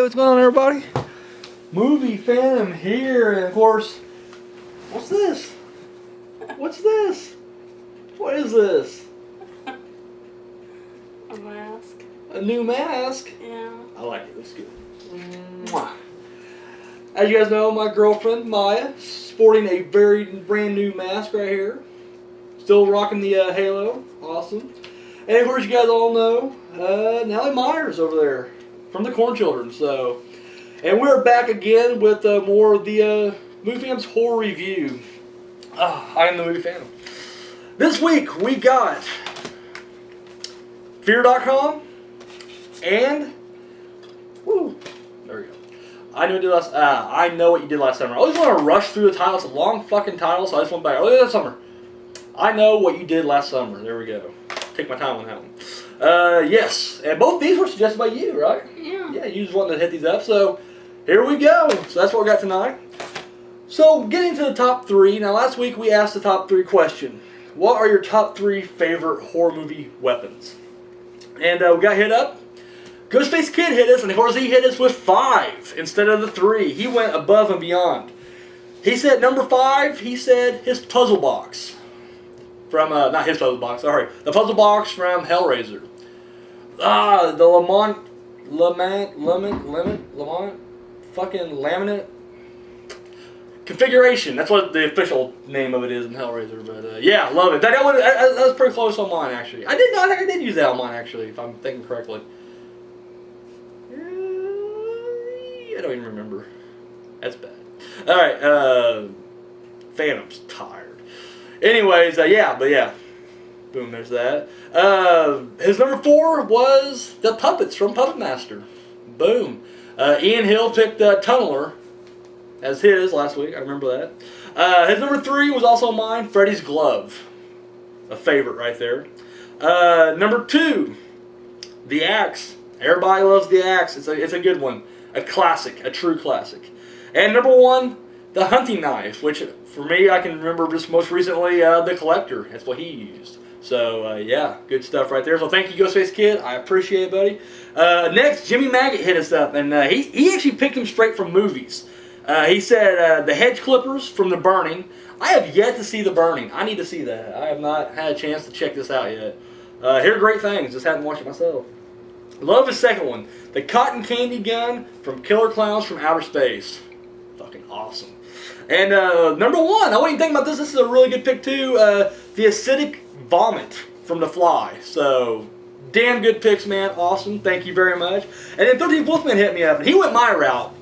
Hey, what's going on, everybody? Movie Phantom here, and of course, what's this? What's this? What is this? A mask. A new mask? Yeah. I like it. Looks good. Mwah. As you guys know, my girlfriend Maya sporting a very brand new mask right here. Still rocking the halo. Awesome. And of course, you guys all know Natalie Myers over there from the Corn Children. So, and we're back again with more of the Movie Phantom's horror review. I am the Movie Phantom. This week we got Fear.com and woo, there we go. I know what you did last summer. I always want to rush through the title. It's a long fucking title, so I just went back. Oh, yeah, that summer. I know what you did last summer. There we go. Take my time on that one. Yes, and both these were suggested by you, right? Yeah. Yeah, you just wanted to hit these up, so here we go. So that's what we got tonight. So getting to the top three. Now, last week we asked the top three question. What are your top three favorite horror movie weapons? And we got hit up. Ghostface Kid hit us, and of course he hit us with 5 instead of the 3. He went above and beyond. He said number 5, he said his puzzle box. From, not his puzzle box, sorry. The puzzle box from Hellraiser. The Lamont, fucking laminate configuration. That's what the official name of it is in Hellraiser. But, yeah, love it. That was pretty close on mine, actually. I did use that on mine, actually, if I'm thinking correctly. I don't even remember. That's bad. Alright, Phantom's tired. Anyways, yeah. Boom, there's that. His number 4 was the puppets from Puppet Master. Boom. Ian Hill picked Tunneler as his last week. I remember that. His number 3 was also mine, Freddy's Glove. A favorite right there. Number 2, The Axe. Everybody loves The Axe. It's a good one. A classic. A true classic. And number 1, the hunting knife, which for me, I can remember just most recently, the Collector. That's what he used. So, yeah, good stuff right there. So thank you, Ghostface Kid. I appreciate it, buddy. Next, Jimmy Maggot hit us up, and he actually picked them straight from movies. He said the hedge clippers from The Burning. I have yet to see The Burning. I need to see that. I have not had a chance to check this out yet. Hear great things. Just haven't watched it myself. Love his second one. The cotton candy gun from Killer Clowns from Outer Space. Fucking awesome. And number 1, I wasn't even thinking about this. This is a really good pick too. The acidic vomit from The Fly. So, damn good picks, man. Awesome. Thank you very much. And then 13th Wolfman hit me up, and he went my route.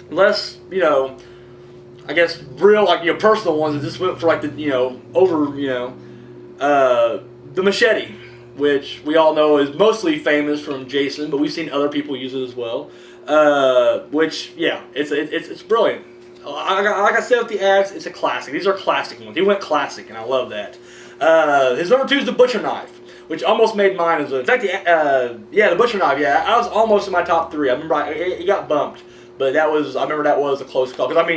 Less, I guess real, personal ones. It just went for the, the machete, which we all know is mostly famous from Jason, but we've seen other people use it as well. Which, yeah, it's brilliant. Like I said with the Axe, it's a classic. These are classic ones. He went classic, and I love that. His number 2 is the butcher knife, which almost made mine as well. In fact, the butcher knife, yeah, I was almost in my top 3. I remember it got bumped, but I remember that was a close call. Because,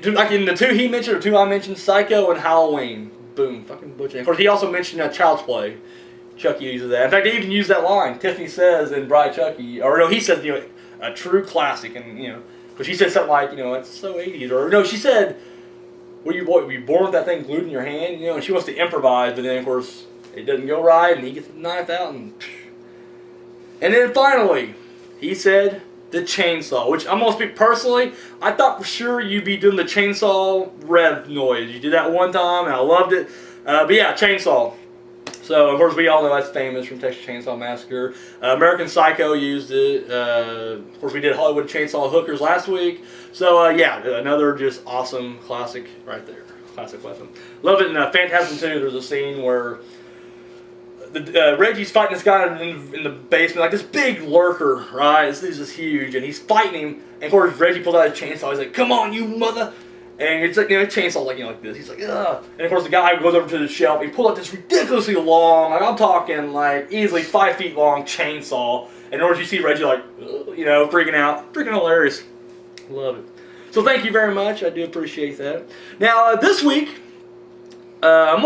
like in the 2 he mentioned, or 2 I mentioned, Psycho and Halloween. Boom, fucking butcher knife. Of course, he also mentioned Child's Play. Chucky uses that. In fact, they even used that line. Tiffany says in Bride Chucky, or no, he says, a true classic, and but she said something like, it's so 80s, or no, she said, were you born with that thing glued in your hand, and she wants to improvise, but then of course it doesn't go right, and he gets the knife out, and then finally, he said the chainsaw, which I'm gonna speak personally. I thought for sure you'd be doing the chainsaw rev noise. You did that one time, and I loved it. But yeah, chainsaw. So, of course, we all know that's famous from Texas Chainsaw Massacre. American Psycho used it. Of course, we did Hollywood Chainsaw Hookers last week. So, yeah, another just awesome classic right there. Classic weapon. Love it in Phantasm 2. There's a scene where Reggie's fighting this guy in the basement, like this big lurker, right? This is huge, and he's fighting him. And, of course, Reggie pulls out his chainsaw. He's like, "Come on, you mother!" And it's like, chainsaw like this. He's like, ugh. And of course the guy goes over to the shelf, he pulls out this ridiculously long, I'm talking easily 5 feet long chainsaw. And of course you see Reggie freaking out. Freaking hilarious. Love it. So thank you very much. I do appreciate that. Now this week, I'm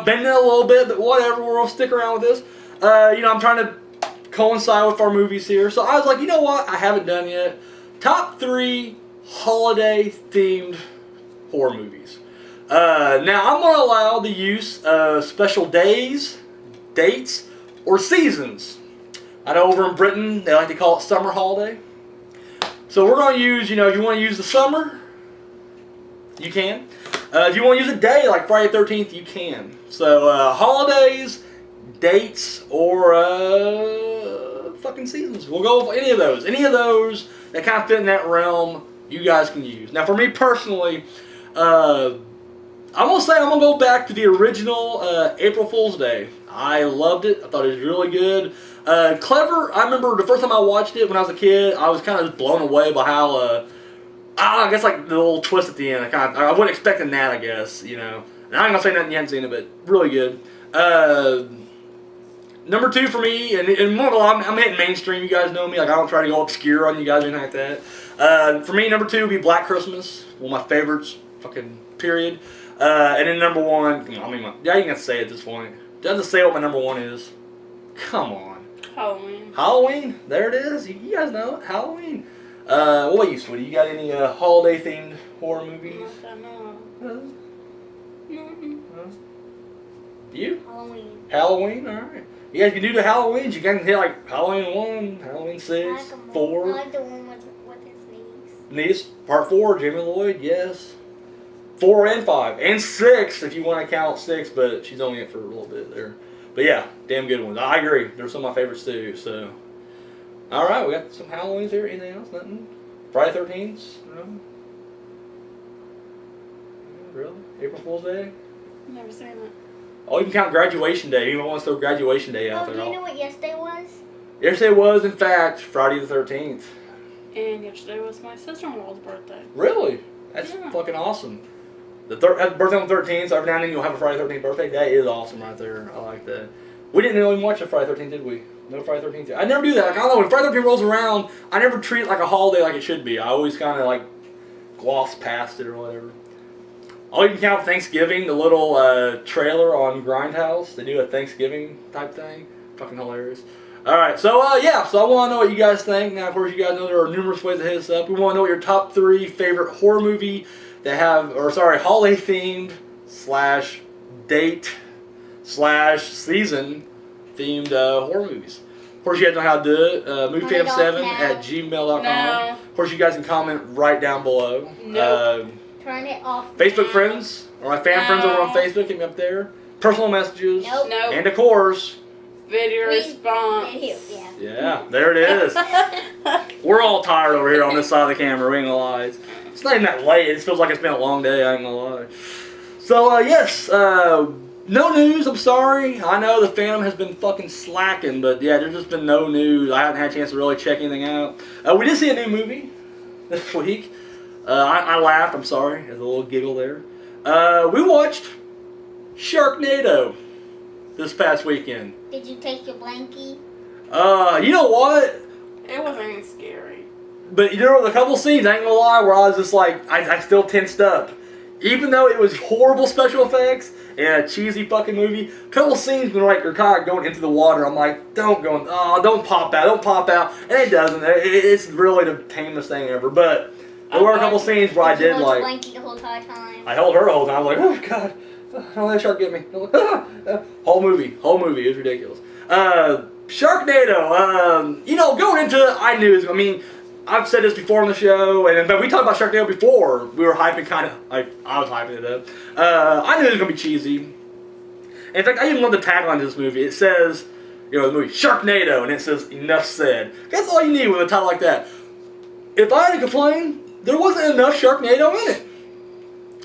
bending it a little bit, but whatever, we'll stick around with this. I'm trying to coincide with our movies here. So I was like, you know what? I haven't done yet. Top 3 holiday-themed horror movies. Now, I'm going to allow the use of special days, dates, or seasons. I know over in Britain, they like to call it summer holiday. So we're going to use, if you want to use the summer, you can. If you want to use a day like Friday the 13th, you can. So holidays, dates, or fucking seasons. We'll go with any of those. Any of those that kind of fit in that realm, you guys can use. Now for me personally, I'm going to say I'm going to go back to the original April Fool's Day. I loved it. I thought it was really good. Clever. I remember the first time I watched it when I was a kid, I was kind of blown away by how, I guess like the little twist at the end. I wasn't expecting that, I guess, And I'm not going to say nothing you haven't seen it, but really good. Number 2 for me, and I'm hitting mainstream, you guys know me, like I don't try to go obscure on you guys or anything like that. For me, number 2 would be Black Christmas, one of my favorites, fucking period. And then number 1, I mean, yeah, you can say it at this point. Doesn't say what my number 1 is. Come on. Halloween. Halloween? There it is. You guys know it. Halloween. What about you, sweetie? You got any holiday-themed horror movies? No. You? Halloween. Halloween? Alright. You guys can do the Halloweens. You can hit like Halloween 1, Halloween 6, 4. I like the one with his Niece. Part 4, Jamie Lloyd, yes. 4 and 5. And 6, if you want to count 6, but she's only in it for a little bit there. But yeah, damn good ones. I agree. They're some of my favorites too, so. Alright, we got some Halloweens here. Anything else? Nothing? Friday 13th? No? Really? April Fool's Day? Never seen it. Oh, you can count Graduation Day. Anyone wants to throw Graduation Day out there? Do you know what yesterday was? Yesterday was, in fact, Friday the 13th. And yesterday was my sister-in-law's birthday. Really? That's fucking awesome. Birthday on the 13th, so every now and then you'll have a Friday the 13th birthday. That is awesome right there. I like that. We didn't even watch the Friday the 13th, did we? No Friday the 13th. I never do that. Like, I don't know, when Friday the 13th rolls around, I never treat it like a holiday like it should be. I always kind of like gloss past it or whatever. Oh, you can count Thanksgiving, the little trailer on Grindhouse. They do a Thanksgiving type thing. Fucking hilarious. Alright, so yeah, so I want to know what you guys think. Now, of course, you guys know there are numerous ways to hit us up. We want to know what your top 3 favorite horror movie that have, holiday themed / date / season themed horror movies. Of course, you guys know how to do it. moviefam7@gmail.com. No. Of course, you guys can comment right down below. Nope. Turn it off. Facebook now. friends, or my fan friends over on Facebook, hit me up there. Personal messages. Nope. Nope. And of course, Video response. Yeah. yeah, there it is. We're all tired over here on this side of the camera, we ain't gonna lie. It's not even that late, it just feels like it's been a long day, I ain't gonna lie. So, yes, no news, I'm sorry. I know the Phantom has been fucking slacking, but yeah, there's just been no news. I haven't had a chance to really check anything out. We did see a new movie this week. I laughed, I'm sorry, there's a little giggle there. We watched Sharknado this past weekend. Did you take your blankie? You know what? It wasn't scary. But there were a couple scenes, I ain't gonna lie, where I was just like, I still tensed up. Even though it was horrible special effects and a cheesy fucking movie, a couple scenes when like you're kind of going into the water, I'm like, don't pop out, and it doesn't. It's really the tamest thing ever. But there were a couple scenes where I did hold like. your blankie the whole entire time? I held her the whole time. I was like, oh god, don't let that shark get me. Whole movie, it was ridiculous. Sharknado. Going into it, I knew. I mean, I've said this before on the show, and we talked about Sharknado before. We were hyping I was hyping it up. I knew it was gonna be cheesy. In fact, I even love the tagline to this movie. It says, the movie Sharknado, and it says "Enough said." That's all you need with a title like that. If I had to complain, there wasn't enough Sharknado in it.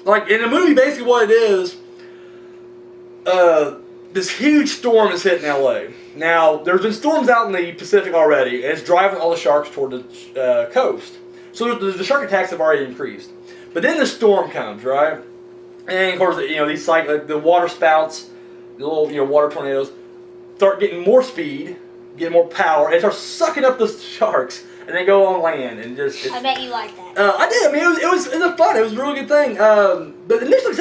Like in the movie, basically what it is, this huge storm is hitting LA. Now, there's been storms out in the Pacific already, and it's driving all the sharks toward the coast. So the shark attacks have already increased. But then the storm comes, right? And of course, these the water spouts, the little water tornadoes, start getting more speed, getting more power, and start sucking up the sharks, and they go on land and just. I bet you like that. I did. I mean, it was fun. It was a really good thing. But initially,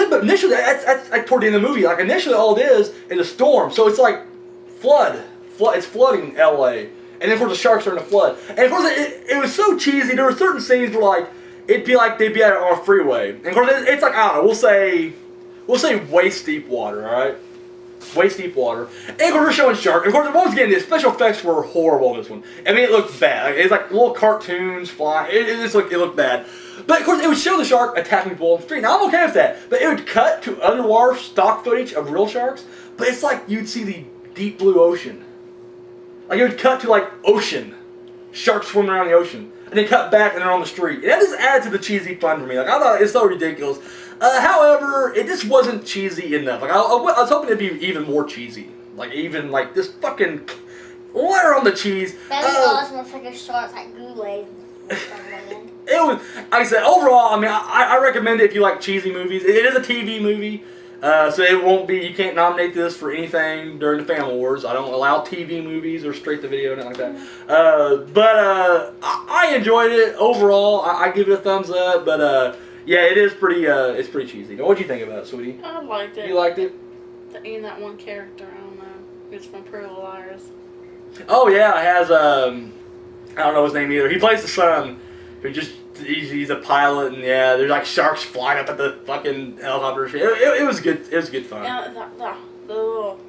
that's like toward the end of the movie. Like initially, all it is a storm. So it's like flood. It's flooding LA. And then, of course, the sharks are in the flood. And, of course, it was so cheesy. There were certain scenes where, like, it'd be like they'd be out on a freeway. And, of course, it's like, I don't know, we'll say waist deep water, all right? Waist deep water. And, of course, we're showing sharks. And, of course, once again, the special effects were horrible in this one. I mean, it looked bad. It's like little cartoons flying. It looked bad. But, of course, it would show the shark attacking people on the street. Now, I'm okay with that. But it would cut to underwater stock footage of real sharks. But it's like you'd see the deep blue ocean. Like, it would cut to, like, ocean. Sharks swimming around the ocean. And they cut back and they're on the street. And that just added to the cheesy fun for me. Like, I thought it's so ridiculous. However, it just wasn't cheesy enough. Like, I was hoping it'd be even more cheesy. Like, even, like, this fucking layer on the cheese. That'd be awesome if like a shark's like Kool-Aid. It was, like I said, overall, I mean, I recommend it if you like cheesy movies. It is a TV movie. So it won't be, you can't nominate this for anything during the Family Wars. I don't allow TV movies or straight to video, nothing like that. But I enjoyed it overall. I give it a thumbs up. But yeah, it is pretty, it's pretty cheesy. Now, what'd you think about it, sweetie? I liked it. You liked it? Even that one character, I don't know. It's from Pretty Little Liars. Oh yeah, it has, I don't know his name either. He plays the son who just, he's a pilot, and yeah, there's like sharks flying up at the fucking helicopter. It was good. It was good fun. Yeah, the little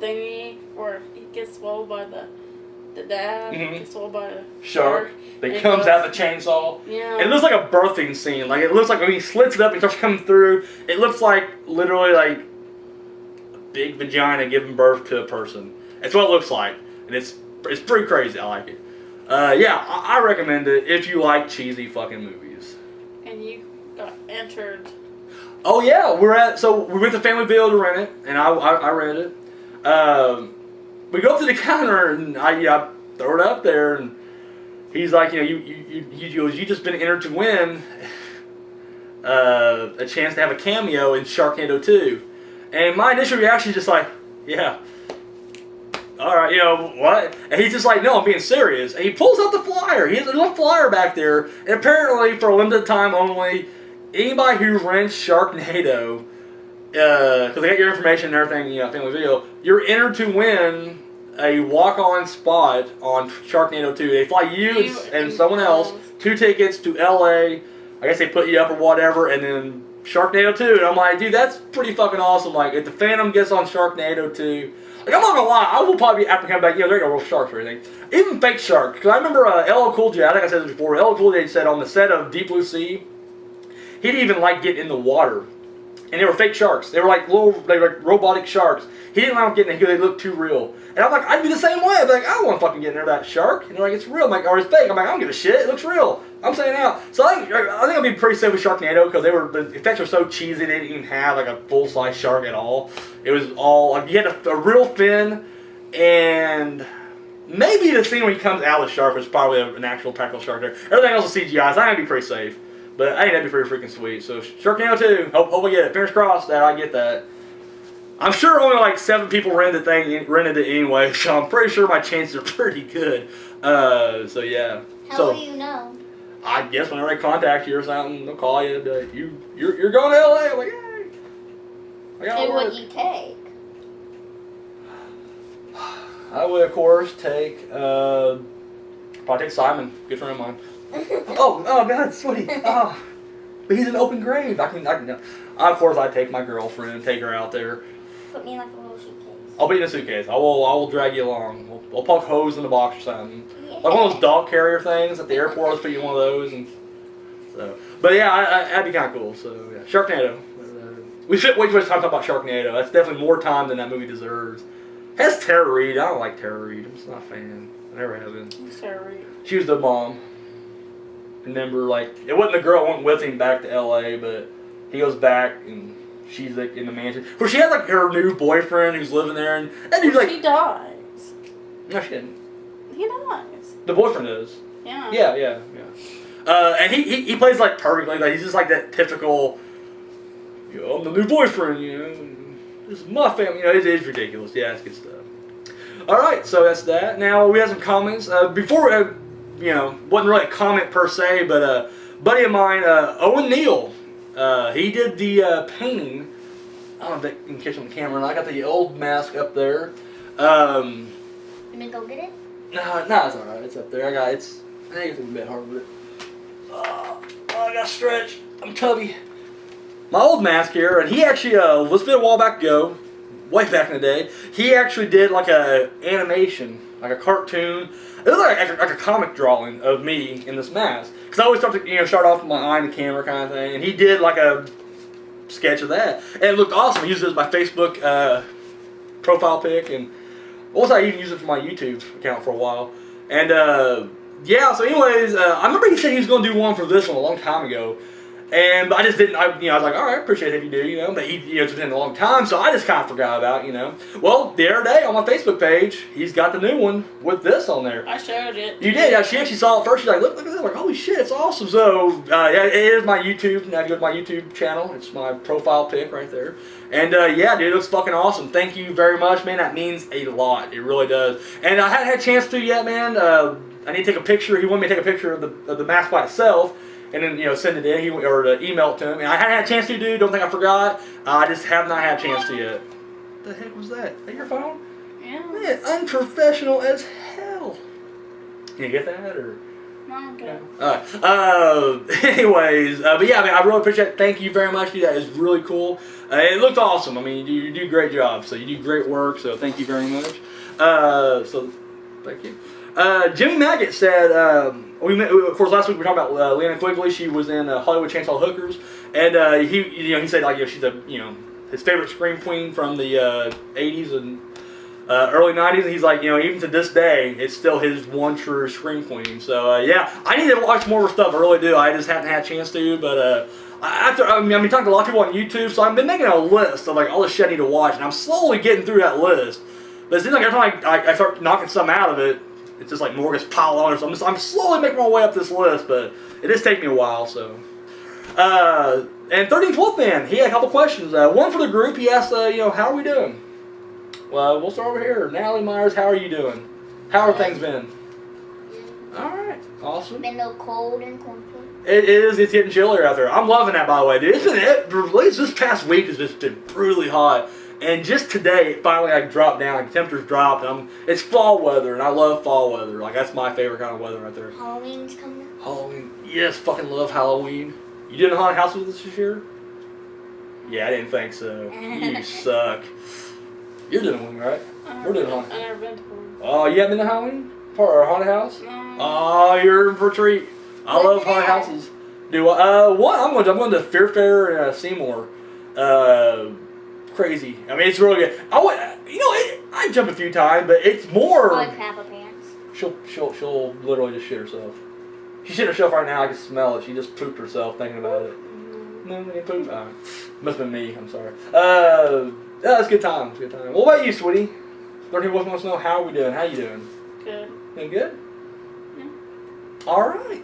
thingy where he gets swallowed by the dad, gets swallowed by a Shark. That comes out the chainsaw. Yeah. It looks like a birthing scene. Like, it looks like when he slits it up and starts coming through, it looks like literally like a big vagina giving birth to a person. That's what it looks like, and it's pretty crazy. I like it. Yeah, I recommend it if you like cheesy fucking movies. And you got entered. Oh yeah, we went to Family Video to rent it, and I rented it. We go up to the counter, and I throw it up there, and he's like, you know, you just been entered to win a chance to have a cameo in Sharknado 2. And my initial reaction is just like, yeah. Alright, you know, what? And he's just like, no, I'm being serious. And he pulls out the flyer. He has a little flyer back there. And apparently, for a limited time only, anybody who rents Sharknado, because they got your information and everything, you know, Family Video, you're entered to win a walk-on spot on Sharknado 2. They fly you and someone else 2 tickets to LA. I guess they put you up or whatever, and then Sharknado 2. And I'm like, dude, that's pretty fucking awesome. Like, if the Phantom gets on Sharknado 2, like, I'm not gonna lie, I will probably, after coming back, you know, there ain't no real sharks or anything. Even fake sharks. Because I remember LL Cool J, I think I said this before, LL Cool J said on the set of Deep Blue Sea, he didn't even like getting in the water. And they were fake sharks. They were like robotic sharks. He didn't like them getting in because they looked too real. And I'm like, I'd be the same way. I'd be like, I don't want to fucking get in there that shark. And they're like, it's real. I'm like, or it's fake. I'm like, I don't give a shit. It looks real. I'm saying out. So I think I'll be pretty safe with Sharknado because the effects were so cheesy. They didn't even have like a full size shark at all. It was all like you had a real fin, and maybe the scene when he comes out of the shark was probably an actual practical shark there. Everything else is CGI, so I think it'd be pretty safe. But I think that'd be pretty freaking sweet. So Sharknado 2, hope I get it. Fingers crossed that I get that. I'm sure only like 7 people rented it anyway, so I'm pretty sure my chances are pretty good. So yeah. How will you know? I guess whenever they contact you or something, they'll call you and be like, you're going to LA. I'm like, hey. I gotta Who work. would you take? I would, of course, take probably take Simon, good friend of mine. oh God, sweetie. Oh, but he's an open grave. I can. Of course, I'd take my girlfriend and take her out there. Put me in like a little suitcase. I'll be in a suitcase. I will drag you along. We'll poke hose in the box or something. Yeah. Like one of those dog carrier things at the airport. Let's put you in one of those. And so, but yeah, that'd be kind of cool. So yeah, Sharknado. We should way too much time to talk about Sharknado. That's definitely more time than that movie deserves. It has Tara Reid. I don't like Tara Reid. I'm just not a fan. I never have been. Who's Tara Reid? She was the mom. Remember, like, it wasn't the girl that went with him back to LA, but he goes back and she's like in the mansion. Where she had like her new boyfriend who's living there, and he's like, She dies. no, she didn't. He dies. The boyfriend does. Yeah. Yeah. And he plays like perfectly. Like he's just like that typical, you know, I'm the new boyfriend. You know, this is my family. You know, it's ridiculous. Yeah, it's good stuff. All right, so that's that. Now we have some comments before. You know, wasn't really a comment per se, but a buddy of mine, Owen Neal, he did the painting. I don't know if you can catch on the camera. I got the old mask up there. You gonna go get it? No, it's alright. It's up there. I think it's a bit hard with it. I gotta stretch. I'm tubby. My old mask here, and he actually, let's been a while back ago, way back in the day, he actually did like a animation, like a cartoon. It was like a comic drawing of me in this mask. Because I always start off with my eye in the camera kind of thing, and he did like a sketch of that. And it looked awesome. He used it as my Facebook profile pic, and also I even used it for my YouTube account for a while. And yeah, so anyways, I remember he said he was going to do one for this one a long time ago. But I just didn't, I was like, alright, appreciate it if you do, but it's been a long time, so I just kind of forgot about it, Well, the other day on my Facebook page, he's got the new one with this on there. I showed it. You did, yeah, she actually saw it first, she's like, look at that, I'm like, holy shit, it's awesome. So, yeah, it is my YouTube, now if you go to my YouTube channel, it's my profile pic right there. And, yeah, dude, it looks fucking awesome. Thank you very much, man, that means a lot, it really does. And I hadn't had a chance to yet, man, I need to take a picture, he wanted me to take a picture of the mask by itself. And then, send it in, or email it to him. And I hadn't had a chance to, dude. Don't think I forgot. I just have not had a chance to yet. What the heck was that? Is that your phone? Yeah. Man, unprofessional as hell. Can you get that, or? No, I'm good. Anyways, but yeah, man, I really appreciate it. Thank you very much, dude. That is really cool. It looked awesome. I mean, you do a great job. So you do great work. So thank you very much. So, thank you. Jimmy Maggot said, of course, last week we were talking about Leanna Quigley. She was in Hollywood Chainsaw Hookers, and he said like she's his favorite scream queen from the 80s and early 90s. And he's like, even to this day, it's still his one true scream queen. So yeah, I need to watch more of her stuff. I really do. I just haven't had a chance to, but I've been talking to a lot of people on YouTube, so I've been making a list of like all the shit I need to watch, and I'm slowly getting through that list. But it seems like every time I start knocking some out of it, it's just like more gets piled on. So I'm slowly making my way up this list, but it is taking me a while. So, and 1312th Man, he had a couple questions. One for the group. He asked, how are we doing? Well, we'll start over here. Natalie Myers, how are you doing? How have things been? All right, awesome. Been a little cold and comfy. It is. It's getting chillier out there. I'm loving that, by the way, dude. At least this past week has just been brutally hot. And just today, it finally dropped down. Like, temperatures dropped. It's fall weather, and I love fall weather. Like, that's my favorite kind of weather right there. Halloween's coming up. Halloween. Yes, fucking love Halloween. You did a haunted house with us this year? Yeah, I didn't think so. You suck. You're doing one, right? We're doing haunted. I've never been to one. Oh, you haven't been to Halloween? Or a haunted house? No. Oh, you're in for a treat. I love haunted houses. I'm going to Fear Fair in Seymour. Crazy. I mean, it's really good. I jump a few times, but it's more. Like Papa Pants. She'll literally just shit herself. She shit herself right now. I can smell it. She just pooped herself thinking about it. No, you pooped. Must have been me. I'm sorry. Yeah, it's a good time. It's a good time. What about you, sweetie? 13 wants to know how are we doing? How you doing? Good. Doing good? Yeah. All right.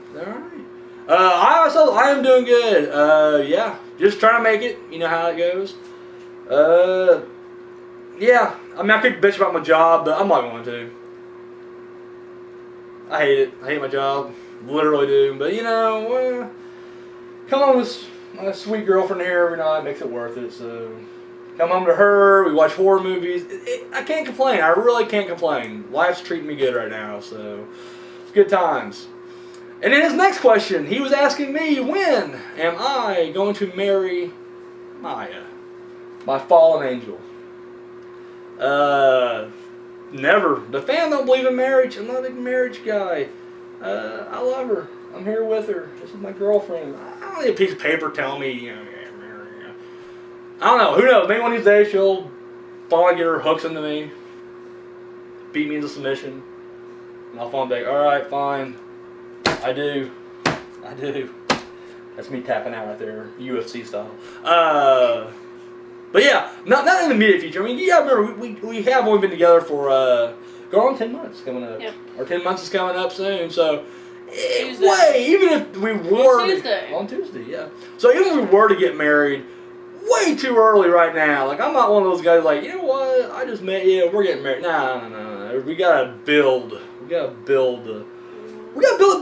I am doing good. Yeah, just trying to make it. You know how it goes. Yeah. I mean, I could bitch about my job, but I'm not going to. I hate it. I hate my job. Literally do. But come home with my sweet girlfriend here every night makes it worth it. So come home to her. We watch horror movies. I can't complain. I really can't complain. Life's treating me good right now. So it's good times. And then his next question, he was asking me, when am I going to marry Maya, my fallen angel? Never. The fam don't believe in marriage. I'm not a big marriage guy. I love her. I'm here with her. This is my girlfriend. I don't need a piece of paper telling me, I don't know. Who knows? Maybe one of these days she'll finally get her hooks into me, beat me into submission, and I'll finally be like, alright, fine. I do. That's me tapping out right there, UFC style. But yeah, not in the immediate future. I mean, yeah, remember, we have only been together for, going on 10 months coming up. Yep. Our 10 months is coming up soon, so, Tuesday. even if we were... On Tuesday, yeah. So even if we were to get married, way too early right now. Like, I'm not one of those guys like, you know what, I just met you, we're getting married. No. We gotta build. We gotta build it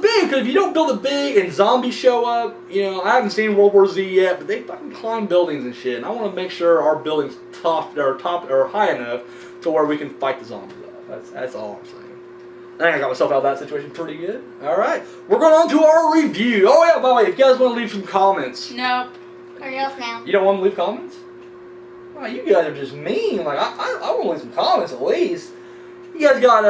big, because if you don't build it big and zombies show up, I haven't seen World War Z yet, but they fucking climb buildings and shit, and I want to make sure our building's top or high enough to where we can fight the zombies off. That's all I'm saying. I think I got myself out of that situation pretty good. All right, we're going on to our review. Oh yeah, by the way, if you guys want to leave some comments, Nope. Hurry off now. you don't want to leave comments? Wow, you guys are just mean. Like I want to leave some comments at least. You guys got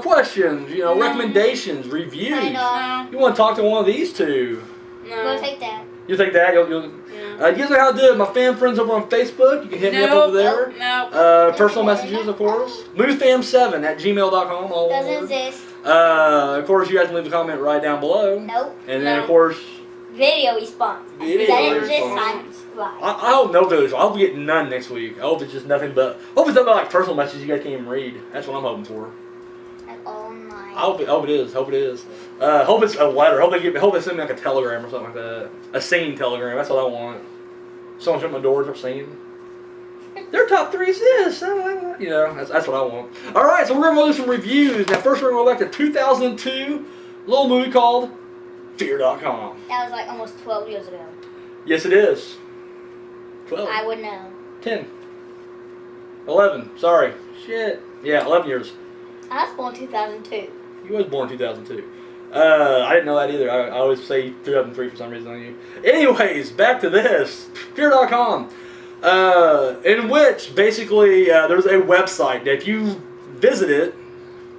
questions, recommendations, reviews. Kinda. You want to talk to one of these two? No. We'll take that. You think that? You'll Yeah. you guys know how to do it. My fan friends over on Facebook. You can hit me up over there. Nope. Personal messages, of course. MovieFam7@gmail.com. All one Doesn't word. exist. Of course, you guys can leave a comment right down below. Nope. And then, No. of course, Video response. Video That is this response. time. Right. I hope no videos. I'll be getting none next week. I hope it's just nothing but. Hope it's nothing but like personal messages you guys can't even read. That's what I'm hoping for. That's all mine. I hope it is. Hope it is. Hope it's a letter. Hope they send me like a telegram or something like that. A singing telegram. That's what I want. Someone shut my door. They're singing. Their top 3 is this. That's what I want. All right, so we're gonna go do some reviews. Now, first we're gonna go back to 2002. Little movie called Fear.com. That was like almost 12 years ago. Yes, it is. 12. I would know. 10. 11. Sorry. Shit. Yeah, 11 years. I was born 2002. He was born 2002. I didn't know that either. I always say 2003 for some reason on you. Anyways, back to this. Fear.com. In which, basically, there's a website that if you visit it,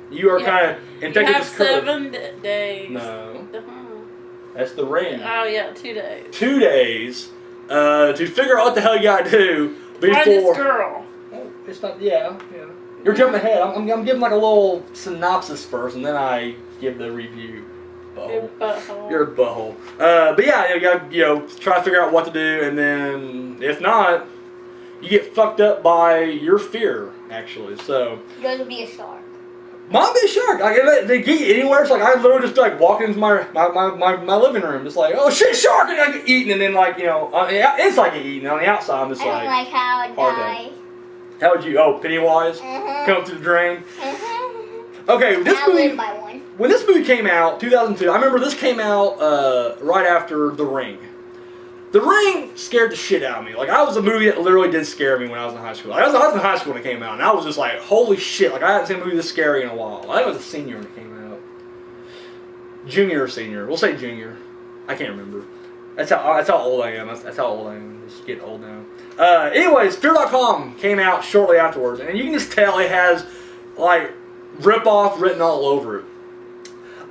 you are kind of You infected have with this curse. 7 days. No. Uh-huh. That's the ring. Oh yeah, 2 days. 2 days to figure out what the hell you gotta do before. Find this girl. Oh, it's not. Yeah. You're jumping ahead. I'm giving like a little synopsis first, and then I give the review. Your Butthole. butthole. You're a butthole. But yeah, you gotta try to figure out what to do, and then if not, you get fucked up by your fear. Actually, so. Yours would be a shark. Mine be a shark. Like if they get you anywhere, it's like I literally just like walk into my living room. It's like, oh shit, shark, and I get eaten, and then like it's like get eaten. On the outside, I'm just I don't like how I hard die. How would you? Oh, Pennywise, Uh-huh. come through the drain. Uh-huh. Okay, this I movie. live by one. When this movie came out, 2002, I remember this came out right after The Ring. The Ring scared the shit out of me. Like, I was a movie that literally did scare me when I was in high school. Like, I was in high school when it came out, and I was just like, holy shit. Like, I hadn't seen a movie this scary in a while. I think I was a senior when it came out. Junior or senior. We'll say junior. I can't remember. That's how old I am. That's how old I am. I'm just getting old now. Anyways, Fear.com came out shortly afterwards, and you can just tell it has, like, rip-off written all over it.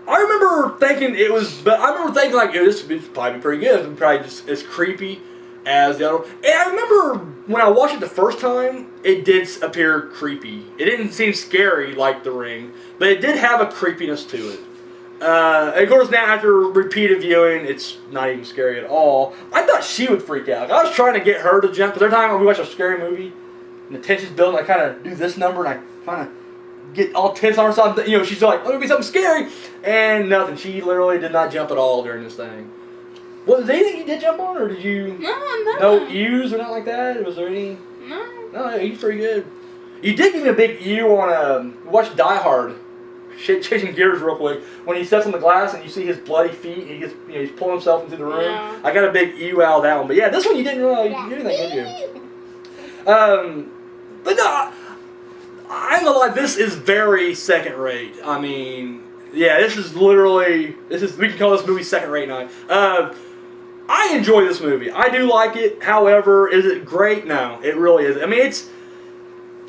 I remember thinking like, this would probably be pretty good. It would probably just as creepy as the other one. And I remember when I watched it the first time, it did appear creepy. It didn't seem scary like The Ring, but it did have a creepiness to it. And of course, now after repeated viewing, it's not even scary at all. I thought she would freak out. Like, I was trying to get her to jump, because every time when we watch a scary movie, and the tension's building, I kind of do this number, and I kind of get all tense on herself. She's like, oh, it'll be something scary. And nothing. She literally did not jump at all during this thing. Was there anything you did jump on, or did you? No. No ews or nothing like that? Was there any? No. No, he's pretty good. You did give me a big ew on watch Die Hard. Changing gears real quick. When he steps on the glass and you see his bloody feet, and he gets, he's pulling himself into the room. Yeah. I got a big ew out of that one. But yeah, this one you didn't really do anything, did you? But no, I'm gonna lie, this is very second rate. I mean, yeah, this is we can call this movie second rate night. I enjoy this movie. I do like it. However, is it great? No, it really isn't. I mean, it's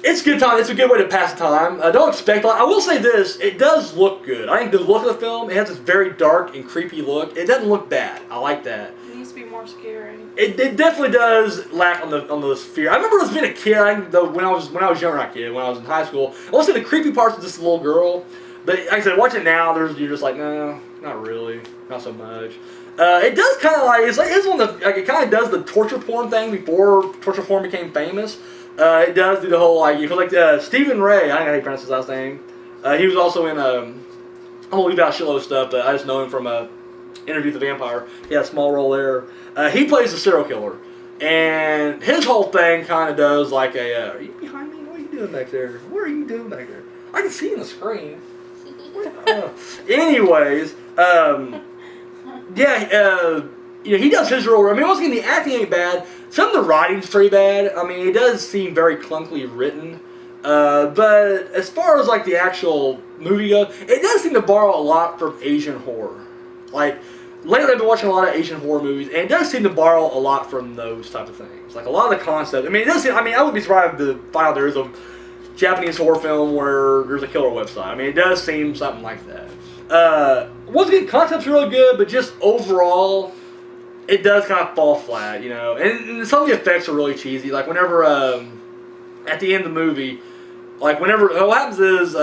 a good time. It's a good way to pass the time. Don't expect a lot. I will say this, it does look good. I think the look of the film, it has this very dark and creepy look. It doesn't look bad. I like that. It needs to be more scary. It definitely does lack on the fear. I remember as being a kid, when I was younger, not kid, when I was in high school, I will say the creepy parts of this little girl. But like I said, watch it now, you're just like, no, not really, not so much. It does kind of it's one of the, it kind of does the torture porn thing before torture porn became famous. It does do the whole Stephen Ray, I don't know how you pronounce his last name. He was also in I'm gonna leave out a shitload of stuff, but I just know him from Interview with the Vampire. He had a small role there. He plays a serial killer, and his whole thing kind of does like are you behind me? What are you doing back there? What are you doing back there? I can see in the screen. Anyways, he does his role. I mean, once again, the acting ain't bad. Some of the writing's pretty bad. I mean, it does seem very clunkily written. But as far as like the actual movie goes, it does seem to borrow a lot from Asian horror. Like lately, I've been watching a lot of Asian horror movies, and it does seem to borrow a lot from those type of things. Like a lot of the concept. I mean, it does seem, I mean, I would be surprised to find out there is a Japanese horror film where there's a killer website. I mean, it does seem something like that. Once again, concept's really good, but just overall, it does kind of fall flat, you know. And some of the effects are really cheesy. Like whenever at the end of the movie, like whenever what happens is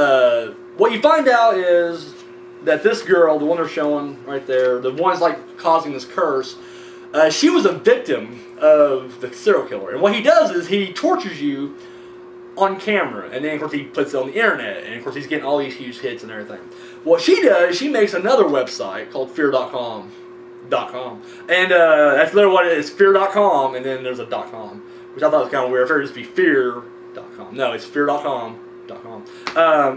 what you find out is that this girl, the one they're showing right there, the one's like causing this curse, she was a victim of the serial killer. And what he does is he tortures you on camera, and then of course he puts it on the internet, and of course he's getting all these huge hits and everything. What she does, she makes another website called fear.com. And that's literally what it is, fear.com, and then there's a .com, which I thought was kind of weird. I figured it'd just be fear.com. No, it's fear.com.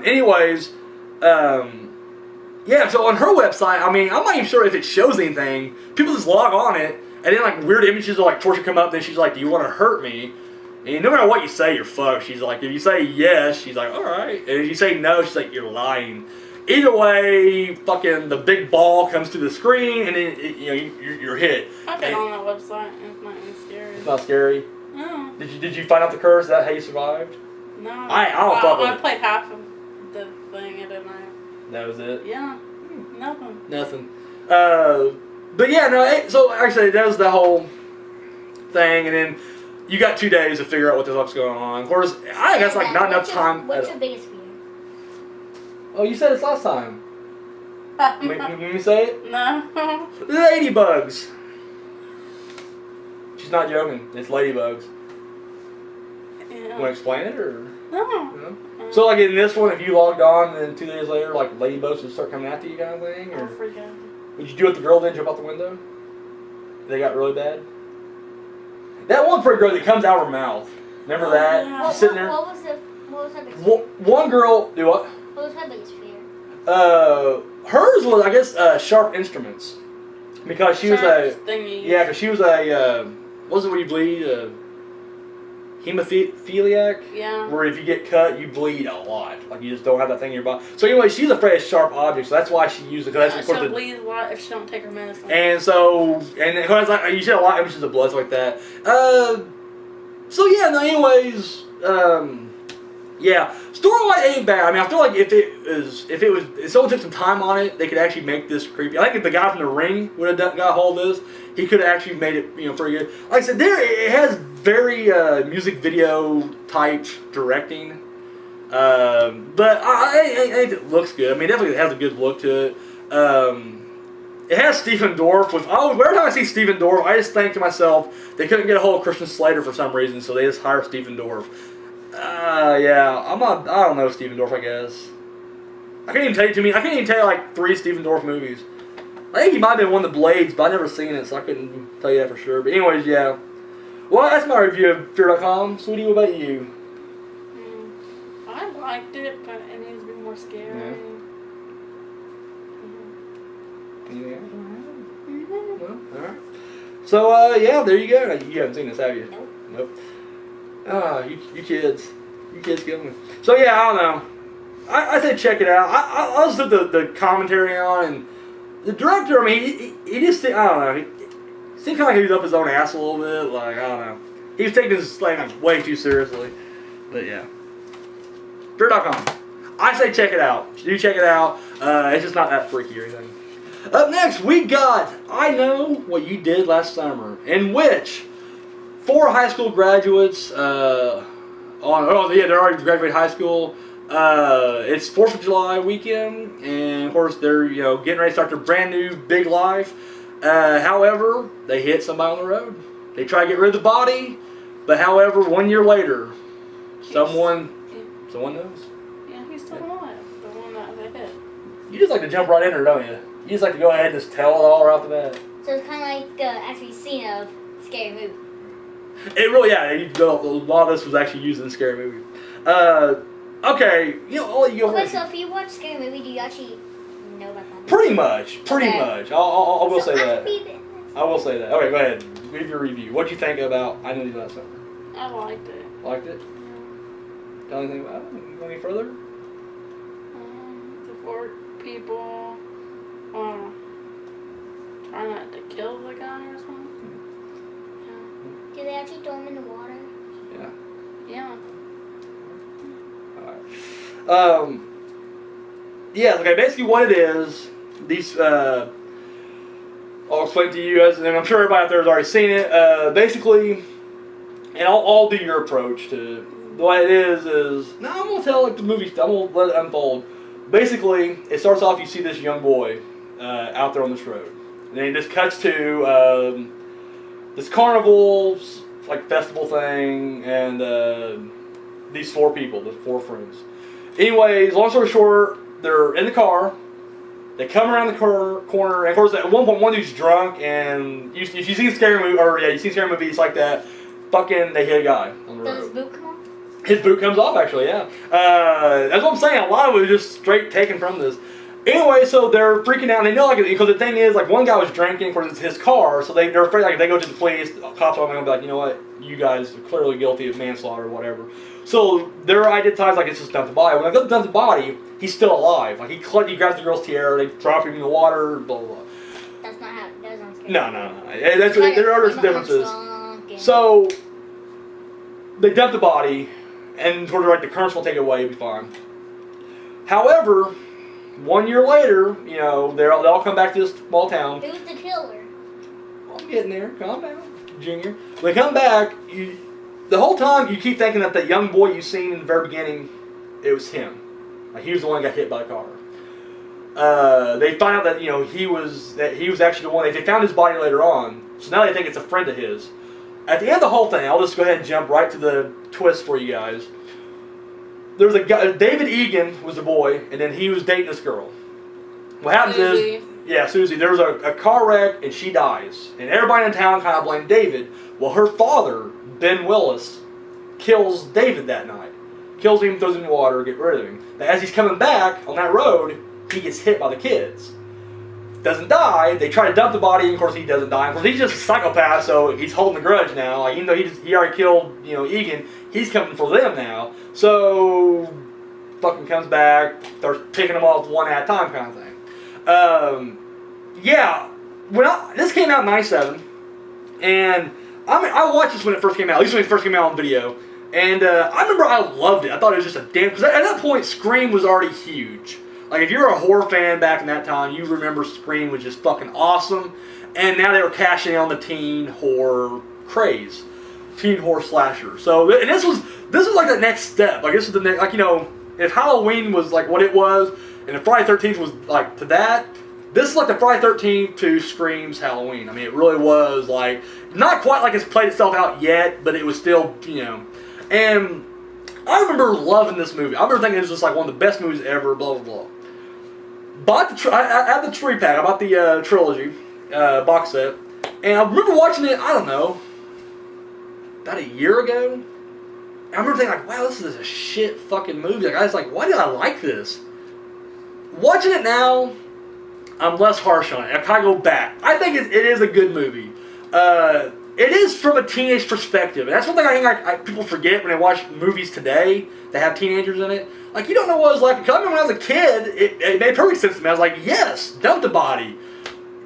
Anyways, yeah, so on her website, I mean, I'm not even sure if it shows anything. People just log on it, and then like weird images of like torture come up, and then she's like, do you want to hurt me? And no matter what you say, you're fucked. She's like, if you say yes, she's like, alright. And if you say no, she's like, you're lying. Either way, fucking the big ball comes to the screen, and then you know you're hit. I've been on that website, and it's not even scary. It's not scary. No. Did you find out the curse? Is that how you survived? No. I don't fuck with I it. played half of the thing, and then That was it. yeah, nothing. Nothing. But yeah, no. So like I said, it does the whole thing, and then you got 2 days to figure out what the fuck's going on. Of course, I think that's like not enough time. What's your biggest fear? Oh, you said this last time. Let me say it. No. Ladybugs. She's not joking. It's ladybugs. Yeah. Want to explain it or? No. No? So like in this one, if you logged on and then 2 days later, like ladybugs would start coming after you, kind of thing, I'll or freak out. would you do what the girl did, jump out the window? They got really bad. That one pretty girl that comes out of her mouth. Remember that? Yeah. She's sitting there. What was her biggest fear? One girl, do what? What was her biggest fear? Hers was, I guess, sharp instruments, because she was a Thingy. yeah, because she was a what was it when you bleed? Hemophiliac. Yeah. Where if you get cut, you bleed a lot. Like you just don't have that thing in your body. So anyway, she's afraid of sharp objects. So that's why she used it. Cause that's She'll bleed a lot if she don't take her medicine. And so, and it was like you see a lot of images of blood, stuff like that. So yeah. No. Anyways. Yeah, story-wise ain't bad. I mean, I feel like if someone took some time on it, they could actually make this creepy. I think if the guy from The Ring would have got a hold of this, he could have actually made it, pretty good. Like I said, it has very music video type directing, but I think it looks good. I mean, definitely it has a good look to it. It has Stephen Dorff with. Oh, every time I see Stephen Dorff, I just think to myself, they couldn't get a hold of Christian Slater for some reason, so they just hire Stephen Dorff. Yeah, I don't know Stephen Dorff, I guess. I can't even tell you like 3 Stephen Dorff movies. I think he might have been one of the Blades, but I've never seen it, so I couldn't tell you that for sure. But anyways, yeah. Well, that's my review of Fear.com. Sweetie, what about you? I liked it, but it needs to be more scary. Yeah. Anything else? No? Alright. So, yeah, there you go. You haven't seen this, have you? Nope. Ah, you kids. You kids kill me. So, yeah, I don't know. I say check it out. I just took the commentary on, and the director, I mean, he just, I don't know. He seemed kind of like he was up his own ass a little bit. Like, I don't know. He was taking his thing like, way too seriously. But, yeah. Fear.com. I say check it out. Do check it out. It's just not that freaky or anything. Up next, we got I Know What You Did Last Summer, in which 4 high school graduates, they already graduated high school. It's 4th of July weekend, and of course they're getting ready to start their brand new big life. However, they hit somebody on the road. They try to get rid of the body, but however, 1 year later, someone knows. Yeah, he's still alive. The one that they hit. You just like to jump right in there, don't you? You just like to go ahead and just tell it all right off the bat. So it's kind of like the actual scene of Scary Movie. It really, yeah. A lot of this was actually used in Scary Movie. Okay, Okay, so if you watch Scary Movie, do you actually know about that? Pretty much. Okay. I will say that. that. I will say that. Okay, go ahead. Give your review. What do you think about I Know You Did Last Summer? I liked it. Liked it? tell anything about it? Go any further? The 4 people trying not to kill the guy or something. Yeah. Did they actually throw him in the water? Yeah. Yeah. Alright. Yeah, okay, basically what it is, these, I'll explain to you guys, and I'm sure everybody out there has already seen it. Basically, and I'll do your approach to the way it is, no, I'm going to tell like the movie, I'm going to let it unfold. Basically, it starts off, you see this young boy out there on this road. And then it just cuts to this carnival, like festival thing, and these 4 people, the 4 friends. Anyways, long story short, they're in the car. They come around the corner, and of course, at one point, one dude's drunk, and you see scary movie, or yeah, you see scary movies like that. Fucking, they hit a guy on the road. Does his boot come off? His boot comes off, actually, yeah. That's what I'm saying. A lot of it was just straight taken from this. Anyway, so they're freaking out, and they know, like, because the thing is, like, one guy was drinking, of course, it's his car, so they're afraid, like, if they go to the police, the cops are going to be like, you know what, you guys are clearly guilty of manslaughter or whatever. So they're identified like it's just dump the body. When they go to dump the body, he's still alive. Like, he grabs the girl's tiara, they drop him in the water, blah, blah, blah. That's not how, that sounds scary. No. There are differences. So, they dump the body, and sort of like the currents will take it away, it'll be fine. However, 1 year later, you know, they'll all come back to this small town. Who's the killer? I'm getting there. Calm down, Junior. When they come back, the whole time you keep thinking that the young boy you seen in the very beginning, it was him. Like, he was the one that got hit by the car. They find out that he was actually the one. They found his body later on, so now they think it's a friend of his. At the end of the whole thing, I'll just go ahead and jump right to the twist for you guys. There's a guy, David Egan was the boy, and then he was dating this girl. What happens is, Susie, there was a car wreck, and she dies. And everybody in town kind of blamed David. Well, her father, Ben Willis, kills David that night. Kills him, throws him in the water, get rid of him. But as he's coming back on that road, he gets hit by the kids. Doesn't die. They try to dump the body, and of course he doesn't die. Of course, he's just a psychopath, so he's holding a grudge now. Like, even though he already killed Egan, he's coming for them now. So fucking comes back, starts picking them off one at a time, kind of thing. Yeah, this came out in '97, and I watched this when it first came out. At least when it first came out on video, and I remember I loved it. I thought it was just a damn, because at that point Scream was already huge. Like, if you're a horror fan back in that time, you remember Scream was just fucking awesome. And now they were cashing in on the teen horror craze. Teen horror slasher. So, and this was like the next step. Like, this is the next, like, if Halloween was like what it was, and if Friday 13th was like to that, this is like the Friday 13th to Scream's Halloween. I mean, it really was like, not quite like it's played itself out yet, but it was still, And I remember loving this movie. I remember thinking it was just like one of the best movies ever, blah, blah, blah. I had the tree pack. I bought the trilogy box set, and I remember watching it. I don't know, about a year ago. And I remember thinking like, "Wow, this is a shit fucking movie." Like, I was like, "Why did I like this?" Watching it now, I'm less harsh on it. I kind of go back. I think it is a good movie. It is from a teenage perspective, and that's one thing I think people forget when they watch movies today that have teenagers in it. Like, you don't know what it was like. Because I remember when I was a kid, it made perfect sense to me. I was like, yes, dump the body.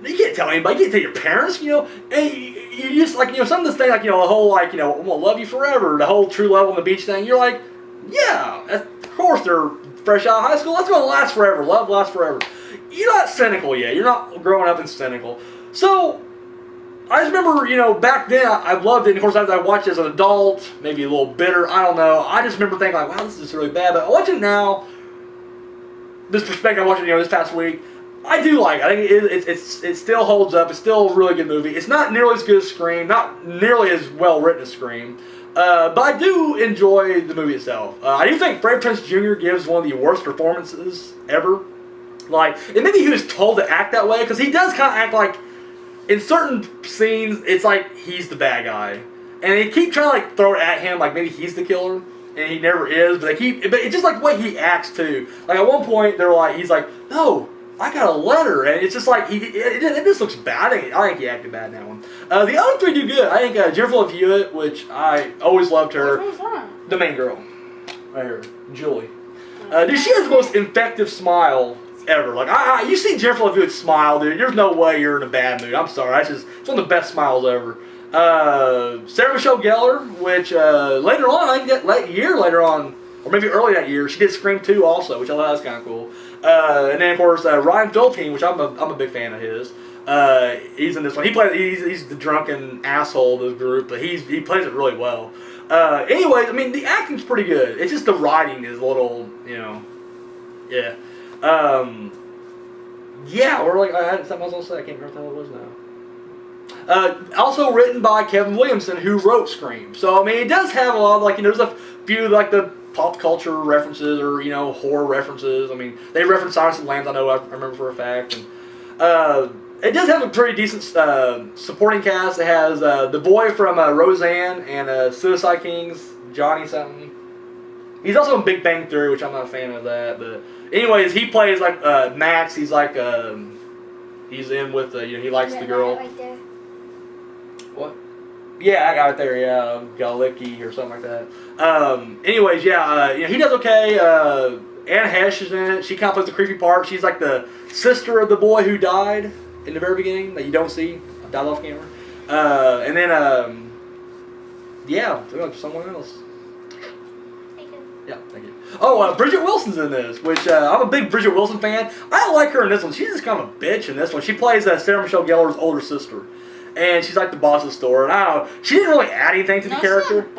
You can't tell anybody. You can't tell your parents, And you just, like, some of this thing, like, the whole, like, I'm going to love you forever, the whole true love on the beach thing. You're like, yeah, of course they're fresh out of high school. That's going to last forever. Love lasts forever. You're not cynical yet. You're not growing up and cynical. So, I just remember, back then, I loved it. And of course, as I watched it as an adult, maybe a little bitter, I don't know. I just remember thinking, like, wow, this is really bad. But watching it now, this perspective, I watched it, this past week, I do like it. I think it still holds up. It's still a really good movie. It's not nearly as good as Scream, not nearly as well written as Scream. But I do enjoy the movie itself. I do think Freddie Prinze Jr. gives one of the worst performances ever. Like, and maybe he was told to act that way, because he does kind of act like, in certain scenes, it's like he's the bad guy, and they keep trying to like throw it at him, like maybe he's the killer, and he never is. But but it's just like the way he acts too. Like at one point, he's like, "No, I got a letter," and it's just like it just looks bad. I think he acted bad in that one. The other three do good. I think Jennifer Love Hewitt, which I always loved her, Which one's that? the main girl. Right here, Julie. Dude, she has the most effective smile ever. Like, you see Jennifer Love Hewitt smile, dude. There's no way you're in a bad mood. I'm sorry. It's one of the best smiles ever. Sarah Michelle Gellar, which later on, I think that year later on, or maybe early that year, she did Scream 2 also, which I thought was kind of cool. And then of course Ryan Phillippe, which I'm a big fan of his. He's in this one. He's the drunken asshole of the group, but he plays it really well. Anyways, I mean the acting's pretty good. It's just the writing is a little, yeah. Yeah, or like I had something else to say. I can't remember what it was now. Also written by Kevin Williamson, who wrote Scream. So I mean, it does have a lot of there's a few the pop culture references or horror references. I mean, they reference Silence of the Lambs. I remember for a fact. And it does have a pretty decent supporting cast. It has the boy from Roseanne and Suicide Kings, Johnny something. He's also in Big Bang Theory, which I'm not a fan of that. But anyways, he plays Max. He's he's in with he likes the girl. Right there. What? Yeah, I got it there. Yeah, Galicki or something like that. Anyways, yeah, he does okay. Anna Hesh is in it. She kind of plays the creepy part. She's like the sister of the boy who died in the very beginning that you don't see. Died off camera. And then, yeah, someone else. Yeah, thank you. Oh, Bridget Wilson's in this, which I'm a big Bridget Wilson fan. I like her in this one. She's just kind of a bitch in this one. She plays Sarah Michelle Gellar's older sister. And she's like the boss of the store. And I don't know, she didn't really add anything to the character.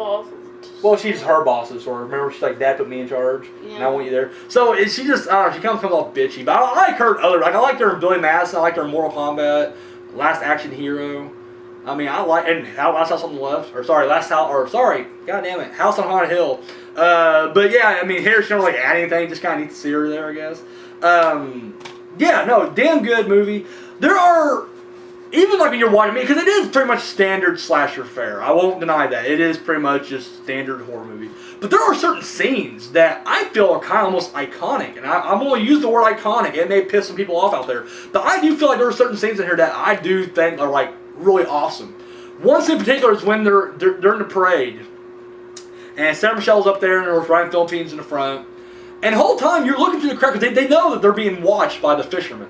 Well, she's her boss's store. Remember, she's like, Dad put me in charge, and I want you there. So she just, I don't know, she kind of comes off bitchy. But I like her I liked her in Billy Madison. I liked her in Mortal Kombat, Last Action Hero. I mean, Last House on the Left. God damn it, House on Haunted Hill. But yeah, I mean, here she don't really add anything. Just kind of need to see her there, I guess. Yeah, no, damn good movie. There are, even when you're watching because it is pretty much standard slasher fare. I won't deny that. It is pretty much just standard horror movie. But there are certain scenes that I feel are kind of almost iconic. And I'm going to use the word iconic. It may piss some people off out there. But I do feel like there are certain scenes in here that I do think are really awesome. One scene in particular is when they're in the parade. And Sarah Michelle's up there and there's Ryan Phillippe's in the front. And the whole time you're looking through the crowd because they know that they're being watched by the fishermen.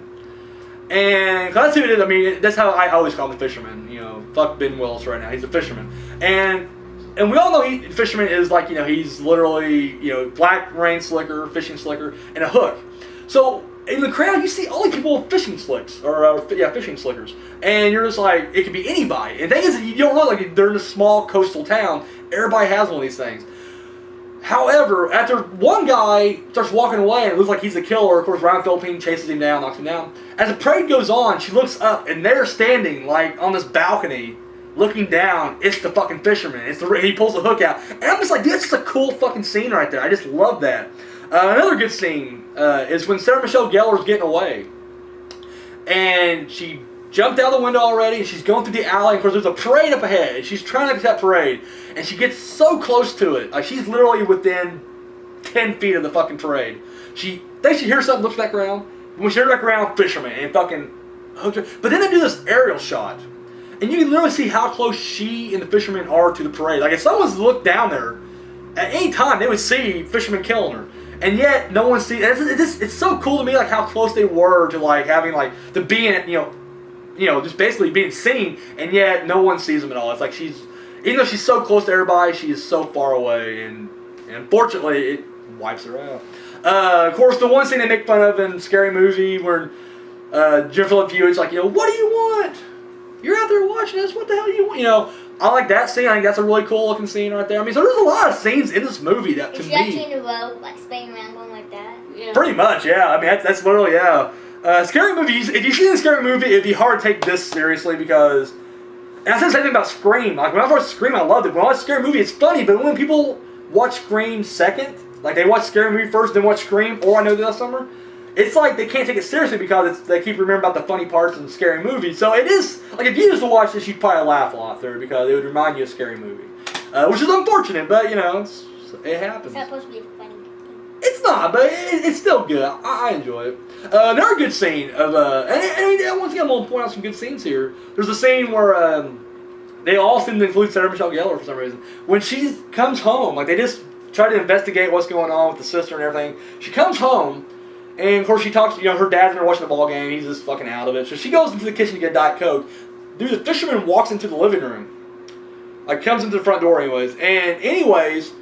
And that's who it is. I mean, that's how I always call him the fisherman. Fuck Ben Willis right now. He's a fisherman. And we all know fisherman is he's literally, black rain slicker, fishing slicker, and a hook. So in the crowd, you see all the people with fishing slicks, fishing slickers. And you're just like, it could be anybody. And the thing is, you don't know, they're in a small coastal town. Everybody has one of these things. However, after one guy starts walking away and it looks like he's the killer, of course Ryan Phillippe chases him down, knocks him down. As the parade goes on, she looks up and they're standing on this balcony, looking down. It's the fucking fisherman. He pulls the hook out, and I'm just like, dude, this is a cool fucking scene right there. I just love that. Another good scene is when Sarah Michelle Gellar's getting away, and she jumped out the window already, and she's going through the alley. Of course, there's a parade up ahead, and she's trying to get to that parade, and she gets so close to it. She's literally within 10 feet of the fucking parade. She thinks she hears something, looks back around. When she turns back around, fisherman, and fucking hooks her. But then they do this aerial shot, and you can literally see how close she and the fisherman are to the parade. If someone's looked down there, at any time, they would see fisherman killing her. And yet, no one sees. It's so cool to me, how close they were to having to being just basically being seen, and yet no one sees them at all. It's like even though she's so close to everybody, she is so far away, and unfortunately, it wipes her out. Of course, the one scene they make fun of in Scary Movie where Jennifer Love Hewitt's like, what do you want? You're out there watching this. What the hell do you want? I like that scene. I think that's a really cool looking scene right there. I mean, so there's a lot of scenes in this movie that to me. Is she actually in a row, spinning around going like that? Yeah. Pretty much, yeah. I mean, that's literally, yeah. Scary Movies, if you see a Scary Movie, it'd be hard to take this seriously because, and I said the same thing about Scream. When I watched Scream, I loved it. When I watch Scary Movie, it's funny, but when people watch Scream second, they watch Scary Movie first, then watch Scream, or I Know the Last Summer, it's like they can't take it seriously because they keep remembering about the funny parts in Scary Movie. So it is, if you used to watch this, you'd probably laugh a lot through because it would remind you of Scary Movie. Which is unfortunate, but, it happens. It's not supposed to be funny. It's not, but it's still good. I enjoy it. Another good scene of and once again, I'm gonna point out some good scenes here. There's a scene where they all seem to include Sarah Michelle Gellar for some reason. When she comes home, they just try to investigate what's going on with the sister and everything. She comes home, and of course she talks. Her dad's in there watching the ball game. He's just fucking out of it. So she goes into the kitchen to get a Diet Coke. Dude, the fisherman walks into the living room. Like, comes into the front door anyways. And anyways,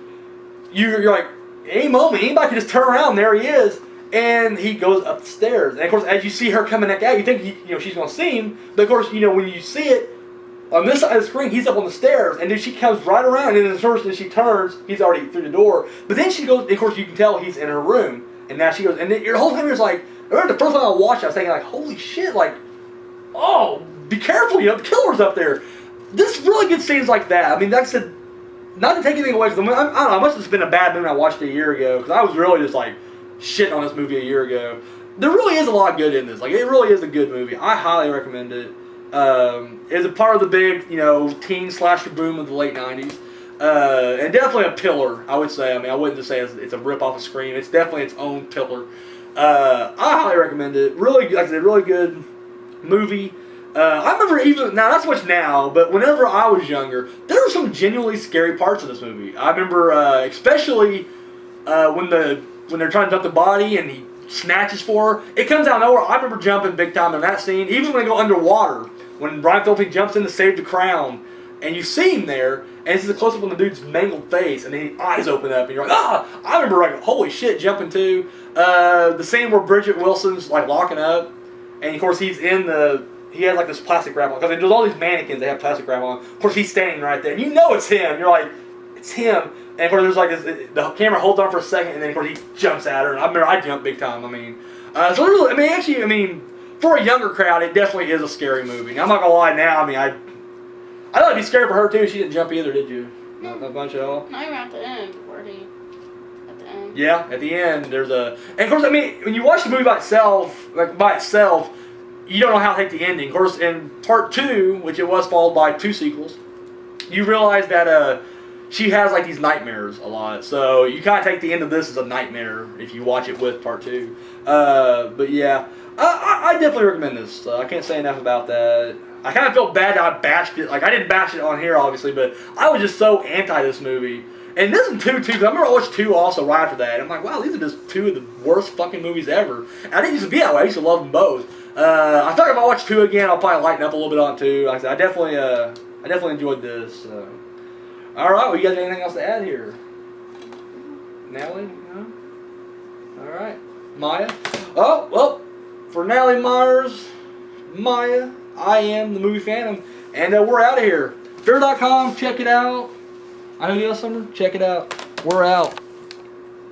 you're like, any moment, anybody can just turn around, there he is. And he goes up the stairs. And of course, as you see her coming back out, you think she's going to see him. But of course, when you see it, on this side of the screen, he's up on the stairs. And then she comes right around. And then first, as she turns, he's already through the door. But then she goes, and of course, you can tell he's in her room. And now she goes, and then your whole time is like, I remember the first time I watched it, I was thinking like, holy shit, like, oh, be careful, the killer's up there. This really good scenes like that. I mean, that's not to take anything away from the movie. I don't know, it must have been a bad movie I watched a year ago, because I was really just like shitting on this movie a year ago. There really is a lot of good in this. Like, it really is a good movie. I highly recommend it. It's a part of the big, teen slasher boom of the late 90s. And definitely a pillar, I would say. I mean, I wouldn't just say it's a rip-off of Scream. It's definitely its own pillar. I highly recommend it. Really, like I said, really good movie. I remember not so much now, but whenever I was younger, there were some genuinely scary parts of this movie. I remember, especially when they're trying to dump the body and he snatches for her. It comes out of nowhere. I remember jumping big time in that scene. Even when they go underwater, when Brian Phillippe jumps in to save the crown, and you see him there, and it's a close up on the dude's mangled face, and then his eyes open up, and you're like, ah! I remember like, holy shit, jumping too. The scene where Bridget Wilson's like locking up, and of course he has like this plastic wrap on, because there's all these mannequins that have plastic wrap on. Of course he's standing right there, and it's him. You're like, it's him. And of course there's like the camera holds on for a second, and then of course he jumps at her. And I remember I jumped big time. So really, for a younger crowd, it definitely is a scary movie. Now, I'm not gonna lie. Now, I thought it'd be scary for her too. She didn't jump either, did you? No. Not a bunch at all. Not even at the end. At the end. Yeah, at the end there's a. And of course, when you watch the movie by itself, you don't know how to take the ending. Of course, in part 2, which it was followed by 2 sequels, you realize that she has like these nightmares a lot. So you kind of take the end of this as a nightmare if you watch it with part 2. But yeah, I definitely recommend this. I can't say enough about that. I kind of felt bad that I bashed it. Like, I didn't bash it on here, obviously, but I was just so anti this movie. And this is 2 too, because I remember I watched 2 also right after that. And I'm like, wow, these are just 2 of the worst fucking movies ever. And I didn't used to be that way. I used to love them both. I feel like if I watch 2 again, I'll probably lighten up a little bit on 2. Like I said, I definitely enjoyed this. All right, well, you guys have anything else to add here? Natalie? No? All right. Maya? Oh, well, for Natalie Myers, Maya, I am the Movie Phantom, and we're out of here. Fear.com, check it out. I know you got something? Check it out. We're out.